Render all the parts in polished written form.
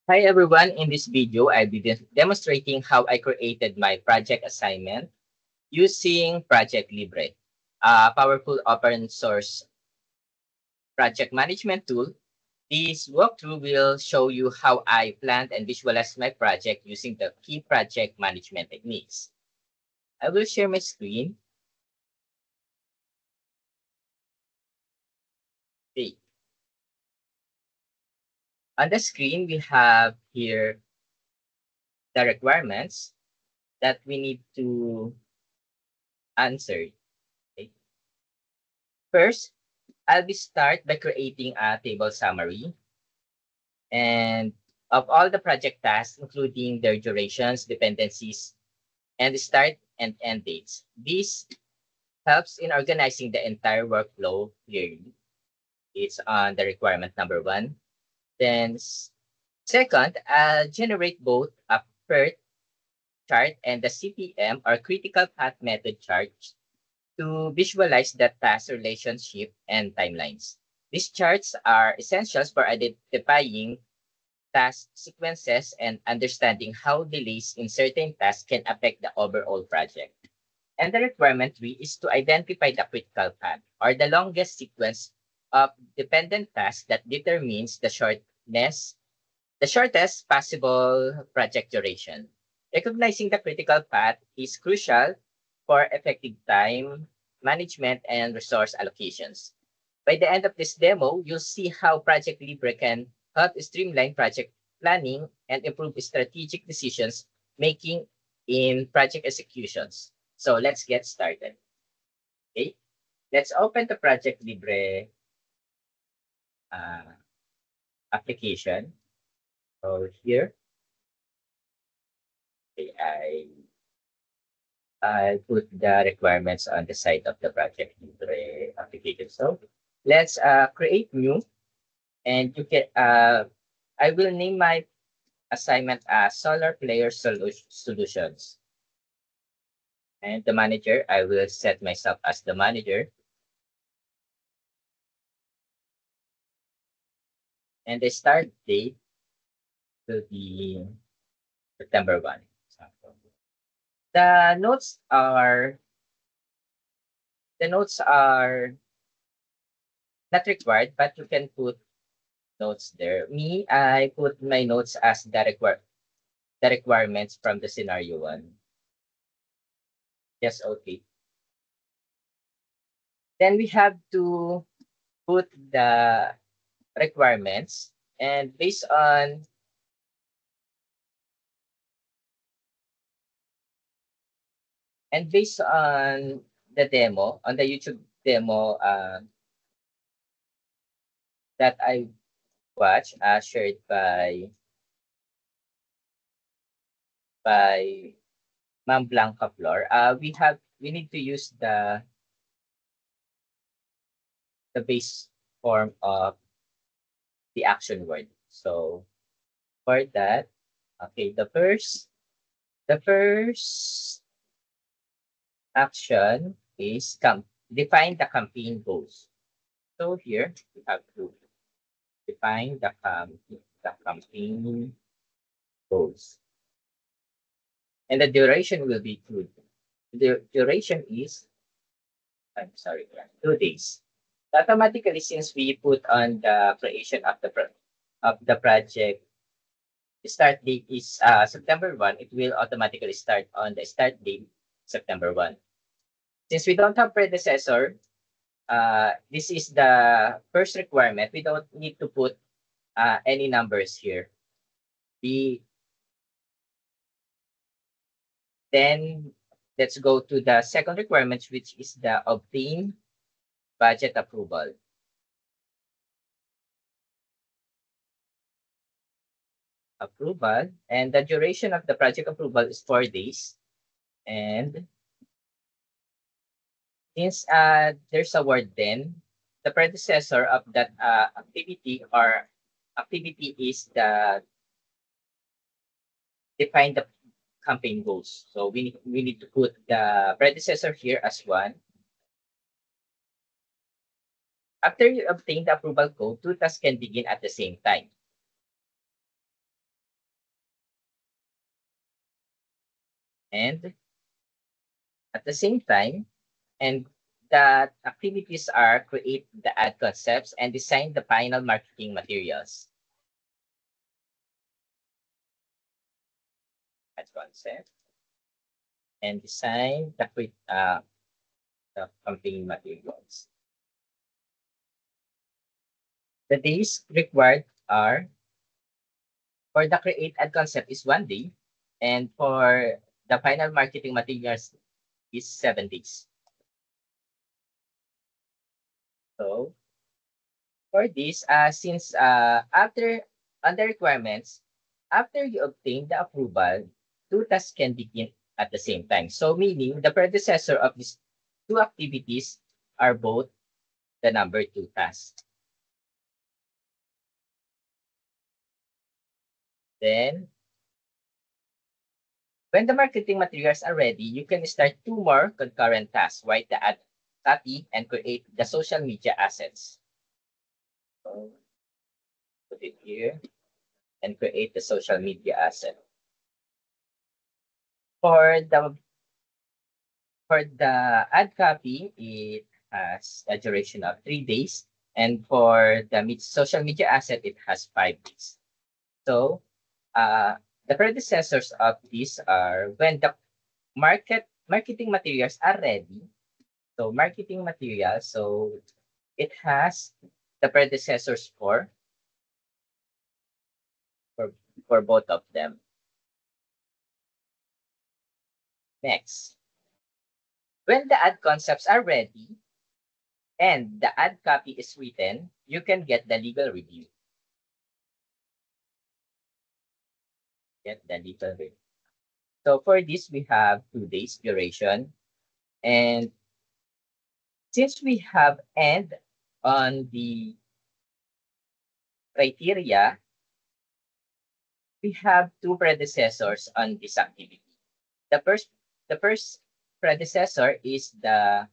Hi everyone, in this video I'll be demonstrating how I created my project assignment using Project Libre, a powerful open source project management tool. This walkthrough will show you how I planned and visualized my project using the key project management techniques. I will share my screen. Okay. On the screen, we have here the requirements that we need to answer. Okay. First, I'll be start by creating a table summary and of all the project tasks, including their durations, dependencies, and start and end dates. This helps in organizing the entire workflow clearly. It's on the requirement number one. Then second, I'll generate both a PERT chart and the CPM or critical path method charts to visualize the task relationship and timelines. These charts are essentials for identifying task sequences and understanding how delays in certain tasks can affect the overall project. And the requirement three is to identify the critical path or the longest sequence of dependent tasks that determines the shortest possible project duration. Recognizing the critical path is crucial for effective time management and resource allocations. By the end of this demo, you'll see how Project Libre can help streamline project planning and improve strategic decisions making in project executions. So let's get started. Okay, let's open the Project Libre uh, application. So here, okay, I put the requirements on the side of the Project Libre application. So let's create new, and you can I will name my assignment as Solar Player Solutions. And the manager, I will set myself as the manager. And the start date will be September 1. The notes are the notes are not required, but you can put notes there. Me, I put my notes as the requirements from the scenario one. Yes, okay. Then we have to put the requirements, and based on the demo, on the YouTube demo that I watched, shared by Ma'am Blanca Flor, we need to use the base form of the action word. So for that, okay, the first action is define the campaign goals. So here we have to define the campaign goals. And the duration will be two. The duration is, I'm sorry, 2 days. Automatically, since we put on the creation of the project, the start date is September 1, it will automatically start on the start date September 1. Since we don't have predecessor, this is the first requirement. We don't need to put any numbers here. We Then let's go to the second requirement, which is the obtain budget approval. And the duration of the project approval is 4 days. And since there's a word then, the predecessor of that activity is the define the campaign goals. So we need to put the predecessor here as one. After you obtain the approval code, two tasks can begin at the same time. And at the same time, and that activities are create the ad concepts and design the final marketing materials. Ad concept and design the campaign materials. The days required are for the create ad concept is 1 day, and for the final marketing materials is 7 days. So for this, since after on the requirements, after you obtain the approval, two tasks can begin at the same time. So meaning the predecessor of these two activities are both the number two tasks. Then when the marketing materials are ready, you can start two more concurrent tasks, write the ad copy and create the social media assets. So put it here and create the social media asset. For the ad copy, it has a duration of 3 days. And for the social media asset, it has 5 days. So the predecessors of these are when the marketing materials are ready. So marketing materials, so it has the predecessors for, for both of them. Next, when the ad concepts are ready and the ad copy is written, you can get the legal review. So for this, we have 2 days duration. And since we have end on the criteria, we have two predecessors on this activity. The first predecessor is the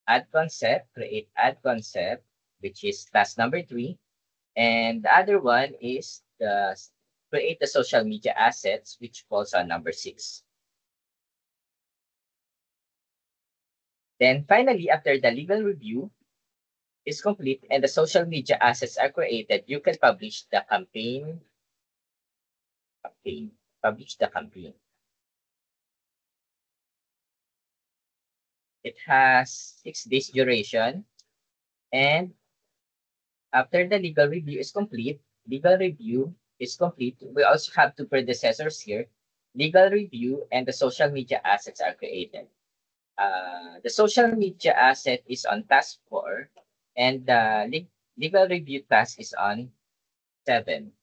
ad concept, create ad concept, which is task number 3. And the other one is the create the social media assets, which falls on number 6. Then finally, after the legal review is complete and the social media assets are created, you can publish the campaign. Publish the campaign. It has 6 days duration. And after the legal review is complete, we also have two predecessors here. Legal review and the social media assets are created. The social media asset is on task 4, and the legal review task is on 7.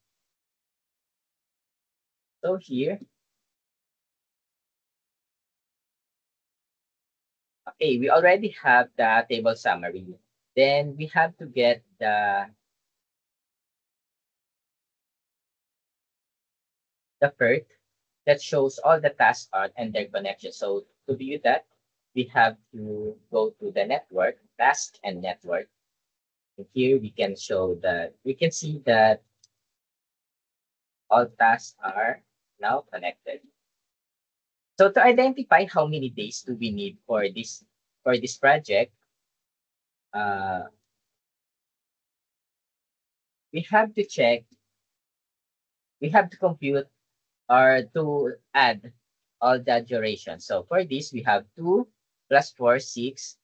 So here, okay, we already have the table summary. Then we have to get the PERT that shows all the tasks and their connection. So to view that, we have to go to the network, task and network. And here we can see that all tasks are now connected. So to identify how many days do we need for this project, we have to compute or to add all the duration. So for this, we have 2 plus 4, 6.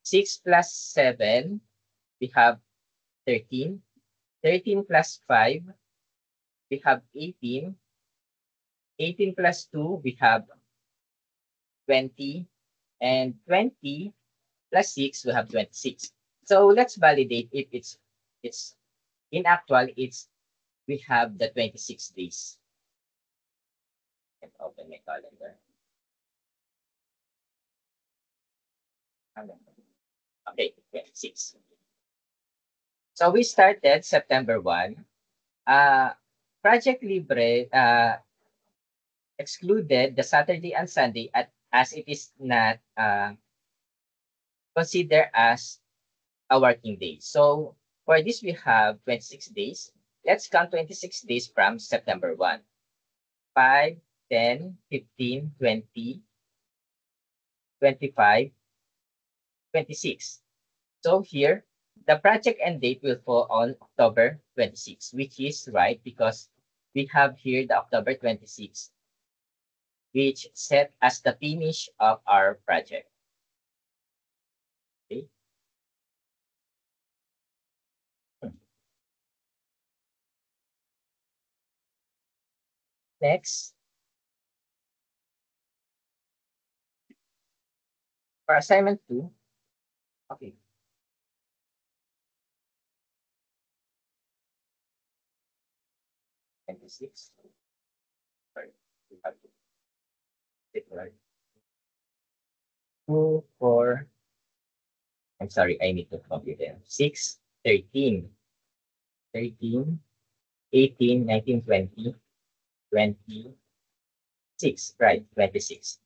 6 plus 7, we have 13. 13 plus 5, we have 18. 18 plus 2, we have 20. And 20 plus 6, we have 26. So let's validate if it's in actual, we have the 26 days. Let's open my calendar. Okay, 26. So we started September 1. Project Libre excluded the Saturday and Sunday as it is not considered as a working day. So for this, we have 26 days. Let's count 26 days from September 1. 5, 10, 15, 20, 25, 26. So here, the project end date will fall on October 26, which is right because we have here the October 26, which set as the finish of our project. Okay. Next, for assignment 2, okay. Twenty-six. Sorry, we have to take right. 2, 4. I'm sorry, I need to compute it. 6, 13, 13, 18, 19, 20, 26, right, 26.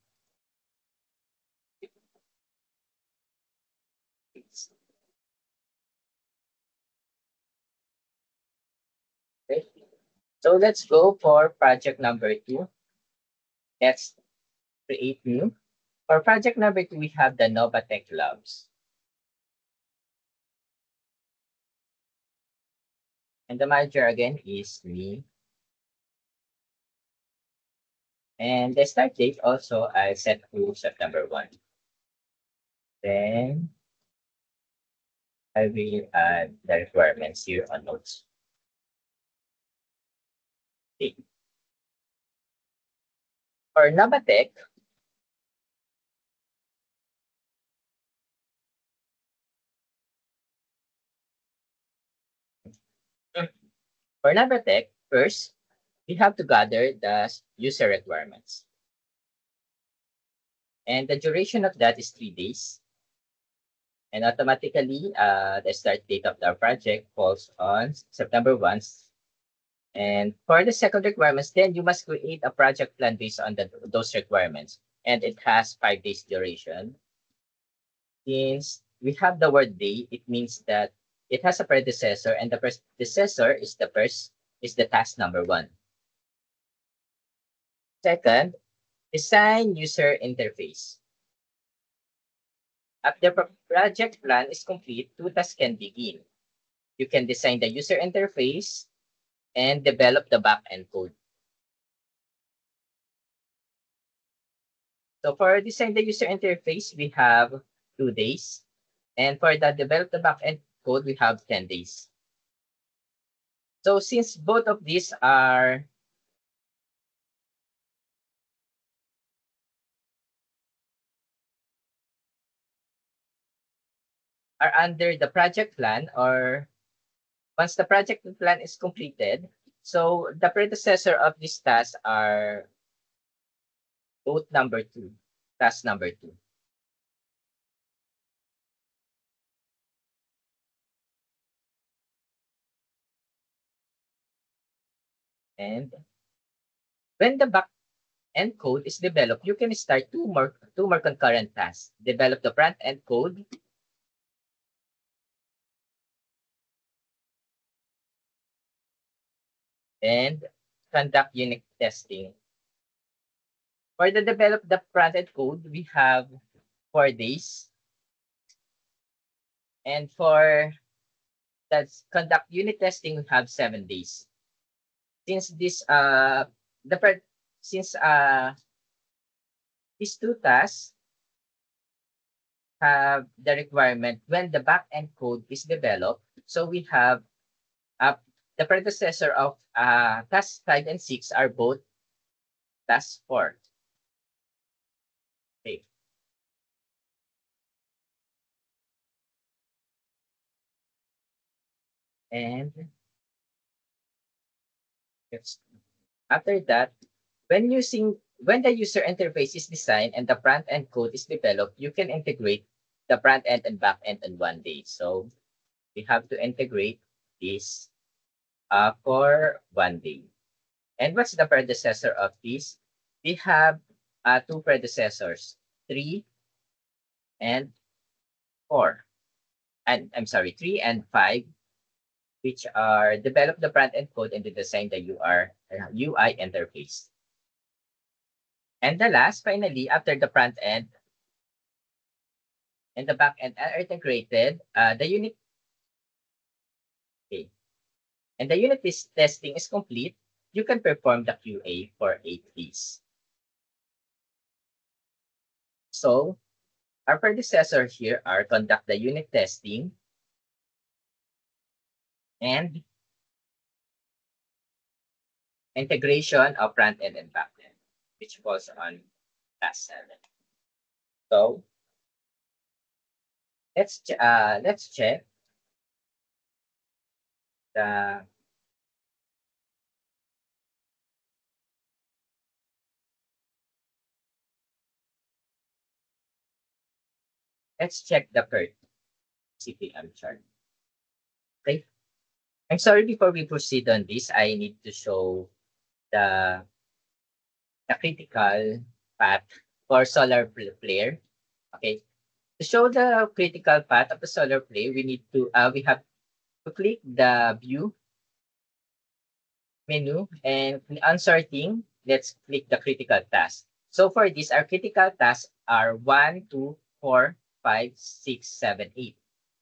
Okay. So let's go for project number 2. Let's create new. For project number 2, we have the Novatech Labs. And the manager again is me. And the start date also I set to September 1. Then I will add the requirements here on notes. Okay. For Novatech, for Novatech, first, we have to gather the user requirements. And the duration of that is 3 days. And automatically, the start date of the project falls on September 1. And for the second requirements, then you must create a project plan based on those requirements. And it has 5 days duration. Since we have the word day, it means that it has a predecessor, and the predecessor is the task number 1. Second, design user interface. After the project plan is complete, 2 tasks can begin. You can design the user interface and develop the backend code. So for design the user interface, we have 2 days. And for the develop the backend code, we have 10 days. So since both of these are under the project plan, or once the project plan is completed, so the predecessor of these tasks are both number 2, task number 2. And when the back end code is developed, you can start two more concurrent tasks. Develop the front end code and conduct unit testing. For the develop the front end code, we have 4 days. And for that's conduct unit testing, we have 7 days. Since this the since these 2 tasks have the requirement when the back-end code is developed. So we have the predecessor of task 5 and 6 are both task 4. Okay. And after that, when the user interface is designed and the front end code is developed, you can integrate the front end and back end in 1 day. So we have to integrate this for 1 day. And what's the predecessor of this? We have 2 predecessors, 3 and 4. And I'm sorry, 3 and 5, which are develop the front end code and design the UI interface. And the last, finally, after the front end and the back end are integrated, the unit okay, and the unit testing is complete, you can perform the QA for 8 days. So our predecessor here are conduct the unit testing and integration of front end and back end, which falls on task 7. So let's check the PERT CPM chart. Okay. I'm sorry, before we proceed on this, I need to show the the critical path for solar flare. Okay. To show the critical path of the solar flare, we have to click the view menu, and on sorting, let's click the critical task. So for this, our critical tasks are 1, 2, 4, 5, 6, 7, 8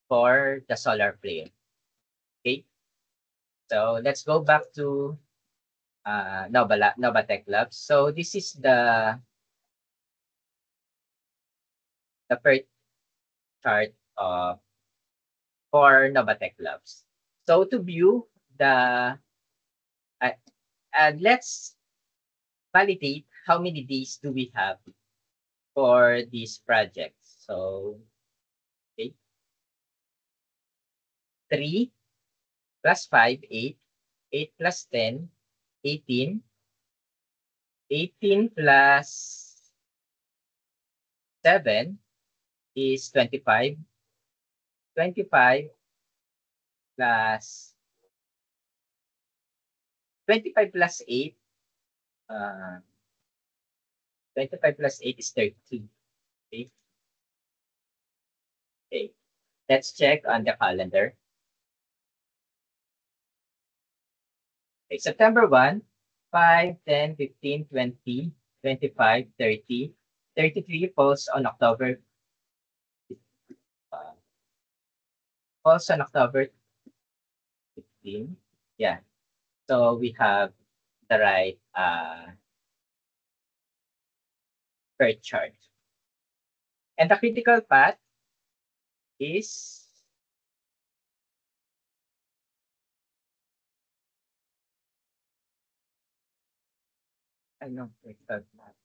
for the solar flare. Okay. So let's go back to Novatech Labs. So this is the first chart for Novatech Labs. So to view the uh, let's validate how many days do we have for this project. So okay, 3 plus 5, 8, 8 plus 10, 18, 18 plus 7 is 25, 25 plus 25 plus 8, uh, 25 plus 8 is 32. Okay. Okay. Let's check on the calendar. Okay. September 1, 5, 10, 15, 20, 25, 30, 33 falls on uh, October 15. Yeah. So we have the right per chart. And the critical path is ano, critical path.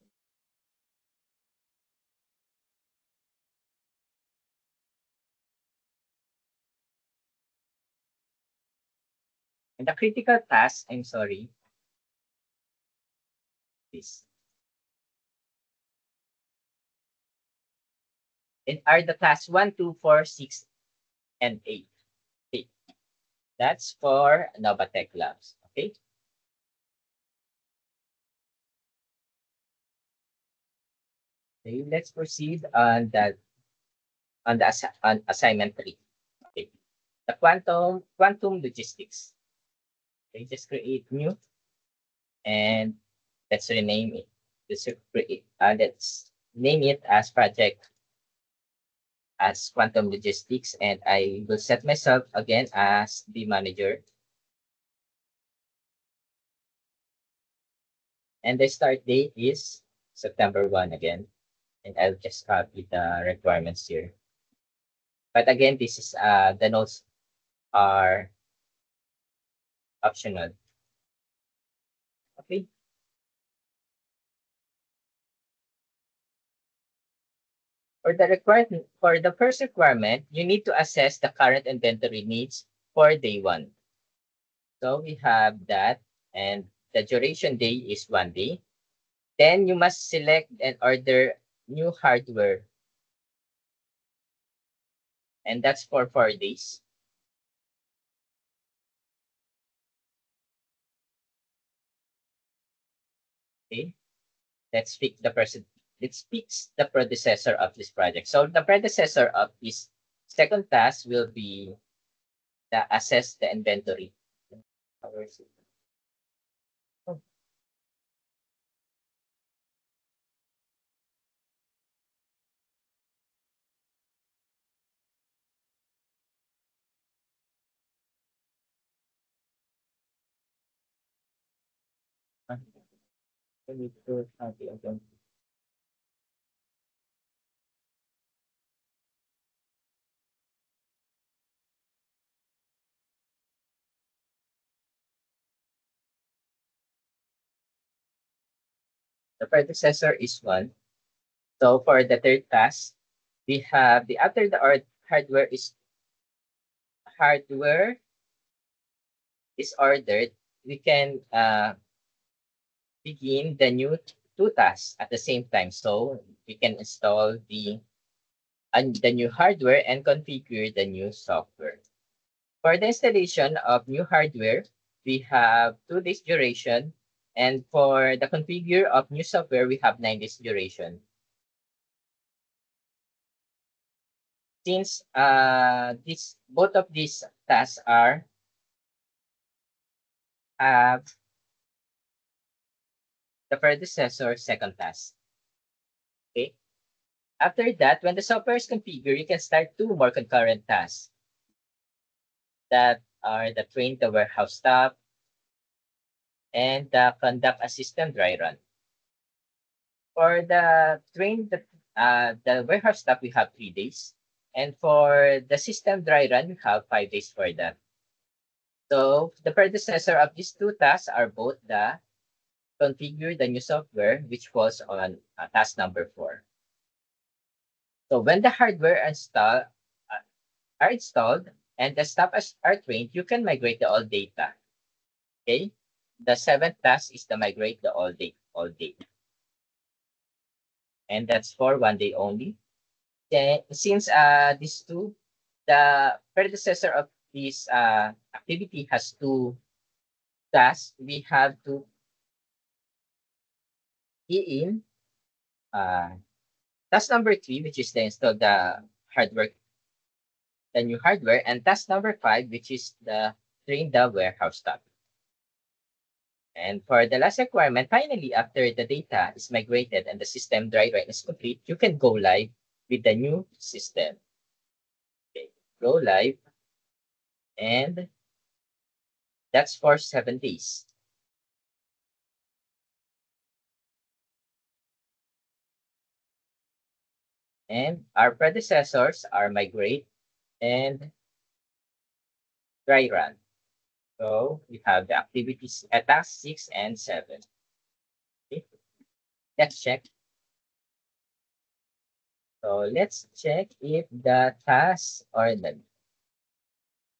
And the critical task, I'm sorry, this. It are the class 1, 2, 4, 6, and 8. Okay. That's for Novatech Labs. Okay. Okay, let's proceed on on assignment 3. Okay. The quantum logistics. Okay, just create new and let's rename it. Let's name it as project as quantum logistics, and I will set myself again as the manager. And the start date is September 1 again. And I'll just copy the requirements here. But again, this is the notes are optional. Okay. For the first requirement, you need to assess the current inventory needs for day 1. So we have that, and the duration day is 1 day. Then you must select and order new hardware, and that's for 4 days. Okay. Let's fix the predecessor of this project. So the predecessor of this second task will be the assess the inventory. I need to copy again. The predecessor is 1. So for the third task, we have the after the hardware is ordered, we can begin the new two tasks at the same time. So we can install the new hardware and configure the new software. For the installation of new hardware, we have 2 days duration. And for the configure of new software, we have 9 days duration. Since both of these tasks have the predecessor second task. Okay. After that, when the software is configured, you can start 2 more concurrent tasks that are the train the warehouse staff and the conduct a system dry run. For the warehouse staff, we have 3 days. And for the system dry run, we have 5 days for that. So the predecessor of these 2 tasks are both the configure the new software, which falls on task number 4. So when the hardware are installed and the staff are trained, you can migrate the old data. Okay. The 7th task is to migrate the all data. And that's for 1 day only. Okay. Since these 2, the predecessor of this activity has 2 tasks, we have to key in task number 3, which is to install the new hardware, and task number 5, which is the train the warehouse staff. And for the last requirement, finally, after the data is migrated and the system dry run is complete, you can go live with the new system. Okay, go live, and that's for 7 days. And our predecessors are migrate and dry run. So we have the activities at task 6 and 7. Okay. Let's check. So let's check if the tasks are done.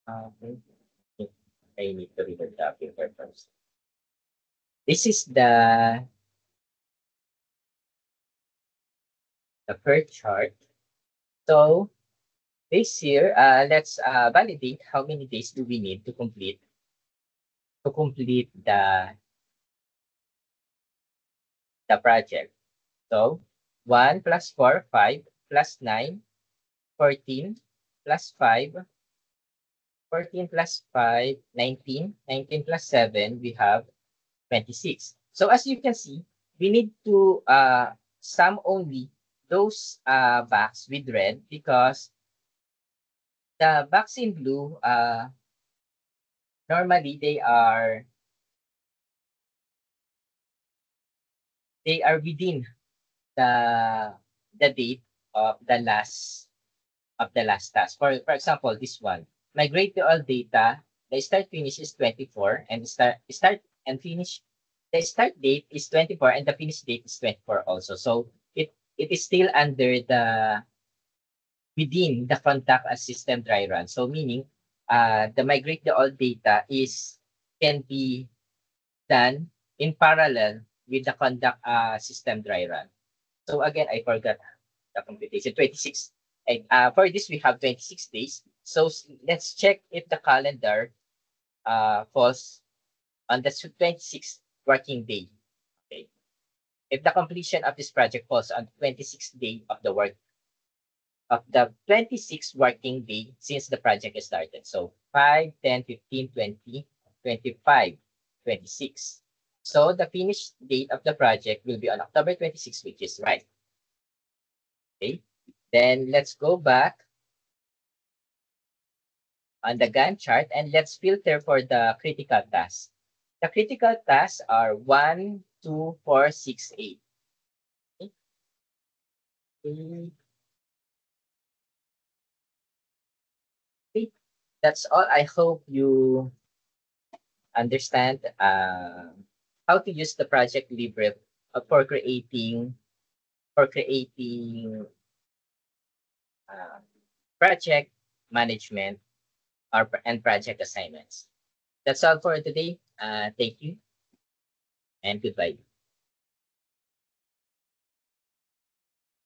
Okay. I need to read the document first. This is the first chart. So this here, let's validate how many days do we need to complete the project. So 1 plus 4, 5 plus 9, 14 plus 5, 14 plus 5, 19, 19 plus 7, we have 26. So as you can see, we need to sum only those box with red because the box in blue, normally they are within the date of the last task. For example, this one, migrate to all data. The start finish is 24, and start and finish. The start date is 24, and the finish date is 24 also. So it is still under within the contact as system dry run. So meaning, the migrate the all data can be done in parallel with the conduct system dry run. So again, I forgot the computation, 26. And for this, we have 26 days. So let's check if the calendar falls on the 26th working day. Okay. If the completion of this project falls on 26th day of the 26th working day since the project is started. So 5, 10, 15, 20, 25, 26. So the finish date of the project will be on October 26, which is right. Okay. Then let's go back on the Gantt chart and let's filter for the critical tasks. The critical tasks are 1 2468. Okay. Okay. That's all. I hope you understand how to use the Project Libre for creating uh, project management and project assignments. That's all for today. Thank you and goodbye.